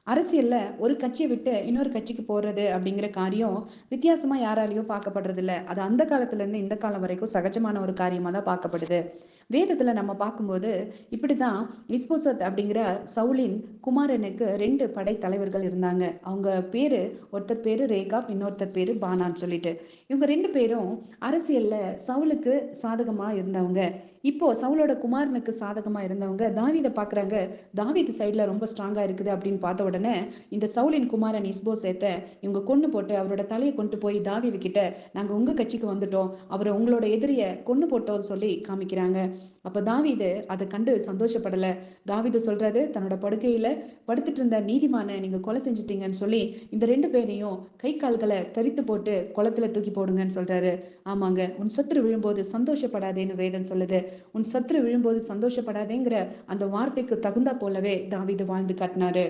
அரசியல்ல ஒரு கட்சிய விட்டு இன்னொரு கட்சிக்கு போறது அப்படிங்கிற காரியம் வித்தியாசமா யாராலயும் பார்க்கப்படுறதில்ல. அது அந்த காலத்துல இருந்து இந்த காலம் வரைக்கும் சகஜமான ஒரு காரியமா தான் பார்க்கப்படுது. வேதத்துல நம்ம பார்க்கும்போது இப்படிதான் இஸ்போசத் அப்படிங்கிற சவுலின் குமாரனுக்கு 2 படைத்தலைவர்கள் இருந்தாங்க. அவங்க பேரு ஒருத்தர் பேரு ரேகாப், இன்னொருத்தர் பேரு பானான்னு சொல்லிட்டு. இவங்க 2 பேரும் அரசியல்ல சவுலுக்கு சாதகமா இருந்தவங்க. இப்போ சவுலோட குமாரனுக்கு சாதகமா இருந்தவங்க தாவீத பார்க்குறாங்க. தாவீது சைடுல ரொம்ப ஸ்ட்ராங்கா இருக்குது அப்படின்னு பார்த்த உடனே இந்த சவுலின் குமாரன் இஸ்போசேத்த இவங்க கொன்னு போட்டு அவரோட தலையை கொண்டு போய் தாவீது கிட்ட நாங்க உங்க கட்சிக்கு வந்துட்டோம், அவரை உங்களோட எதிரிய கொன்னு போட்டோம்னு சொல்லி காமிக்கிறாங்க. அப்ப தாவீது அதை கண்டு சந்தோஷப்படல. தாவீது சொல்றாரு தன்னோட படுக்கையில படுத்துட்டு இருந்த நீதிமான நீங்க கொலை செஞ்சிட்டீங்கன்னு சொல்லி இந்த 2 பேரையும் கை கால்களை தரித்து போட்டு குளத்துல தூக்கி போடுங்கன்னு சொல்றாரு. ஆமாங்க, உன் சத்துரு விழும்போது சந்தோஷப்படாதேன்னு வேதம் சொல்லுது. உன் சத்துரு விழும்போது சந்தோஷப்படாதேங்கிற அந்த வார்த்தைக்கு தகுந்தா போலவே தாவீது வாழ்ந்து காட்டினாரு.